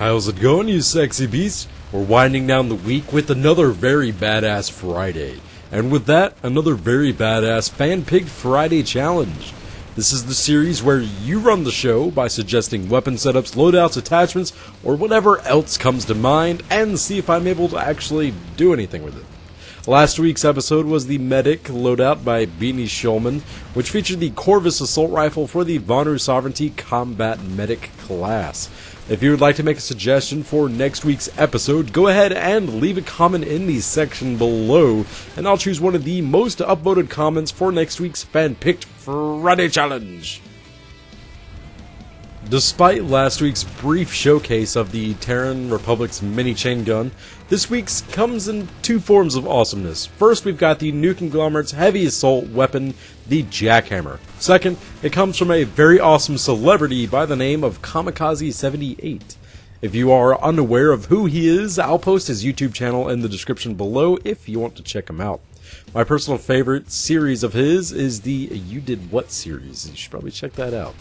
How's it going, you sexy beasts? We're winding down the week with another very badass Friday. And with that, another very badass fan-picked Friday challenge. This is the series where you run the show by suggesting weapon setups, loadouts, attachments, or whatever else comes to mind, and see if I'm able to actually do anything with it. Last week's episode was the Medic Loadout by Beanie Shulman, which featured the Corvus Assault Rifle for the Vonru Sovereignty Combat Medic class. If you would like to make a suggestion for next week's episode, go ahead and leave a comment in the section below, and I'll choose one of the most upvoted comments for next week's fan-picked Friday challenge. Despite last week's brief showcase of the Terran Republic's mini chain gun, this week's comes in two forms of awesomeness. First, we've got the new Conglomerate's heavy assault weapon, the Jackhammer. Second, it comes from a very awesome celebrity by the name of Kamikaze78. If you are unaware of who he is, I'll post his YouTube channel in the description below if you want to check him out. My personal favorite series of his is the You Did What series. You should probably check that out.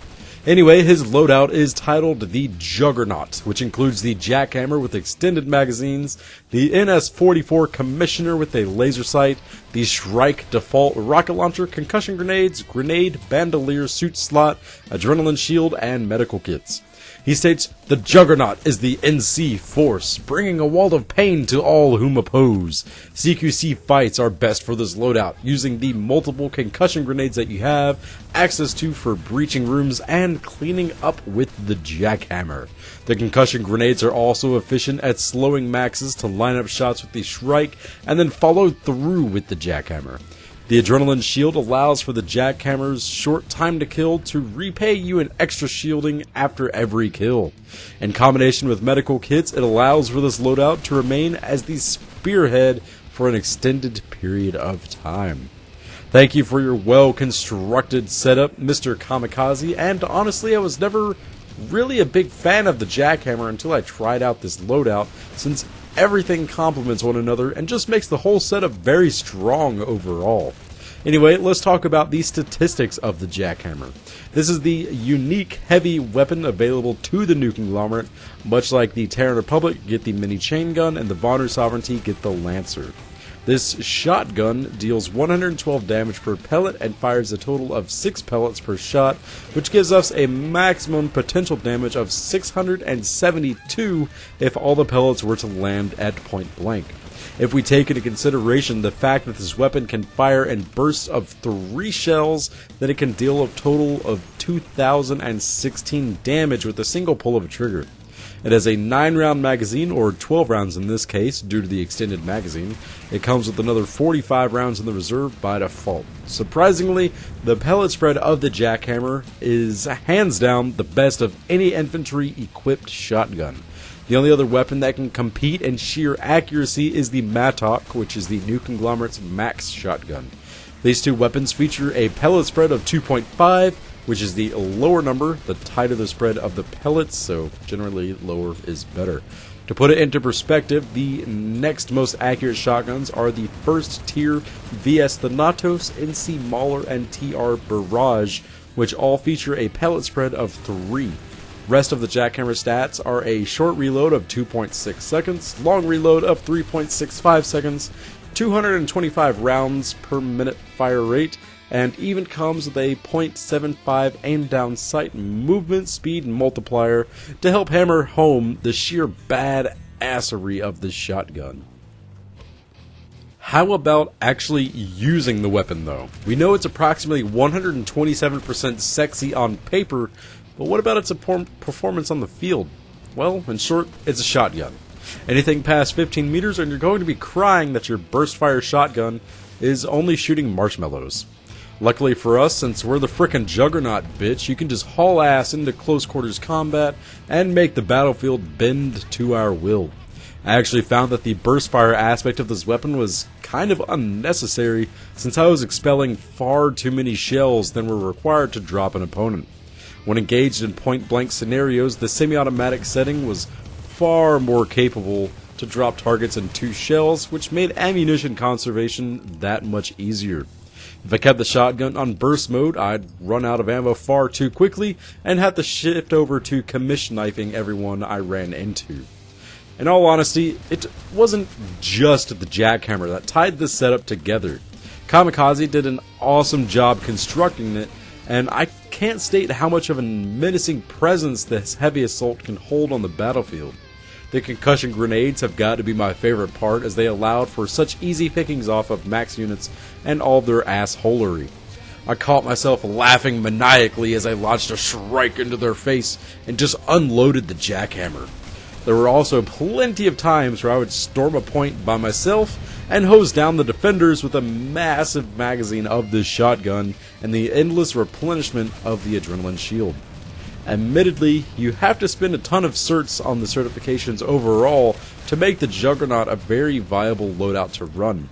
Anyway, his loadout is titled the Juggernaut, which includes the Jackhammer with extended magazines, the NS-44 Commissioner with a laser sight, the Shrike default rocket launcher, concussion grenades, grenade, bandolier, suit slot, adrenaline shield, and medical kits. He states, "The Juggernaut is the NC force, bringing a wall of pain to all whom oppose. CQC fights are best for this loadout, using the multiple concussion grenades that you have access to for breaching rooms and cleaning up with the Jackhammer. The concussion grenades are also efficient at slowing maxes to line up shots with the Shrike and then follow through with the Jackhammer. The adrenaline shield allows for the Jackhammer's short time to kill to repay you an extra shielding after every kill. In combination with medical kits, it allows for this loadout to remain as the spearhead for an extended period of time. Thank you for your well-constructed setup, Mr. Kamikaze, and honestly, I was never really a big fan of the Jackhammer until I tried out this loadout, since everything complements one another and just makes the whole setup very strong overall. Anyway, let's talk about the statistics of the Jackhammer. This is the unique heavy weapon available to the new Conglomerate. Much like the Terran Republic, get the mini chain gun, and the Vonru Sovereignty get the Lancer. This shotgun deals 112 damage per pellet and fires a total of 6 pellets per shot, which gives us a maximum potential damage of 672 if all the pellets were to land at point blank. If we take into consideration the fact that this weapon can fire in bursts of 3 shells, then it can deal a total of 2,016 damage with a single pull of a trigger. It has a 9-round magazine, or 12 rounds in this case, due to the extended magazine. It comes with another 45 rounds in the reserve by default. Surprisingly, the pellet spread of the Jackhammer is hands down the best of any infantry-equipped shotgun. The only other weapon that can compete in sheer accuracy is the Mattock, which is the new Conglomerate's max shotgun. These two weapons feature a pellet spread of 2.5, which is the lower number, the tighter the spread of the pellets, so generally lower is better. To put it into perspective, the next most accurate shotguns are the first tier VS Thanatos, NC Mauler, and TR Barrage, which all feature a pellet spread of 3. Rest of the Jackhammer stats are a short reload of 2.6 seconds, long reload of 3.65 seconds, 225 rounds per minute fire rate, and even comes with a .75 aim down sight movement speed multiplier to help hammer home the sheer badassery of this shotgun. How about actually using the weapon, though? We know it's approximately 127% sexy on paper, but what about its performance on the field? Well, in short, it's a shotgun. Anything past 15 meters and you're going to be crying that your burst fire shotgun is only shooting marshmallows. Luckily for us, since we're the frickin' Juggernaut, bitch, you can just haul ass into close quarters combat and make the battlefield bend to our will. I actually found that the burst fire aspect of this weapon was kind of unnecessary, since I was expelling far too many shells than were required to drop an opponent. When engaged in point-blank scenarios, the semi-automatic setting was far more capable to drop targets in 2 shells, which made ammunition conservation that much easier. If I kept the shotgun on burst mode, I'd run out of ammo far too quickly and have to shift over to commission knifing everyone I ran into. In all honesty, it wasn't just the Jackhammer that tied this setup together. Kamikaze did an awesome job constructing it, and I can't state how much of a menacing presence this heavy assault can hold on the battlefield. The concussion grenades have got to be my favorite part, as they allowed for such easy pickings off of max units and all their assholery. I caught myself laughing maniacally as I launched a shrike into their face and just unloaded the Jackhammer. There were also plenty of times where I would storm a point by myself and hose down the defenders with a massive magazine of this shotgun and the endless replenishment of the adrenaline shield. Admittedly, you have to spend a ton of certs on the certifications overall to make the Juggernaut a very viable loadout to run.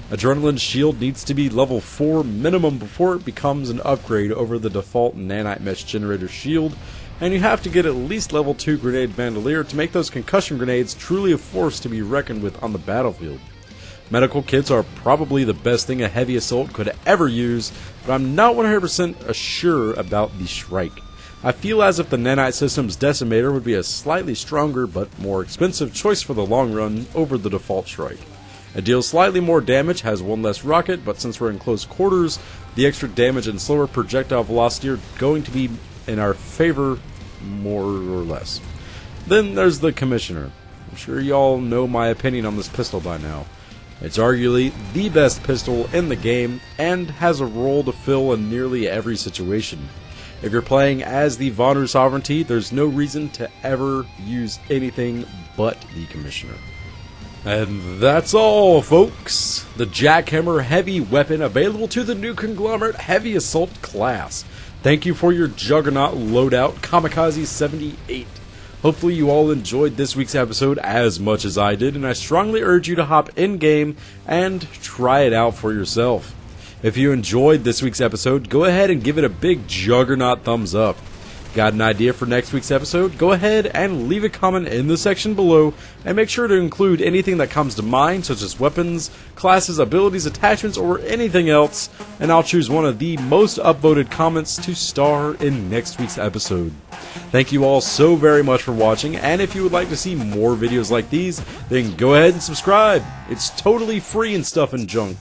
Adrenaline shield needs to be level 4 minimum before it becomes an upgrade over the default nanite mesh generator shield, and you have to get at least level 2 grenade bandolier to make those concussion grenades truly a force to be reckoned with on the battlefield. Medical kits are probably the best thing a heavy assault could ever use, but I'm not 100% sure about the Shrike. I feel as if the nanite system's decimator would be a slightly stronger but more expensive choice for the long run over the default Shrike. It deals slightly more damage, has one less rocket, but since we're in close quarters, the extra damage and slower projectile velocity are going to be in our favor more or less. Then there's the Commissioner. I'm sure y'all know my opinion on this pistol by now. It's arguably the best pistol in the game and has a role to fill in nearly every situation. If you're playing as the Vonru Sovereignty, there's no reason to ever use anything but the Commissioner. And that's all, folks. The Jackhammer heavy weapon available to the new Conglomerate Heavy Assault class. Thank you for your Juggernaut loadout, Kamikaze 78. Hopefully you all enjoyed this week's episode as much as I did, and I strongly urge you to hop in-game and try it out for yourself. If you enjoyed this week's episode, go ahead and give it a big Juggernaut thumbs up. Got an idea for next week's episode? Go ahead and leave a comment in the section below, and make sure to include anything that comes to mind, such as weapons, classes, abilities, attachments, or anything else, and I'll choose one of the most upvoted comments to star in next week's episode. Thank you all so very much for watching, and if you would like to see more videos like these, then go ahead and subscribe. It's totally free and stuff and junk.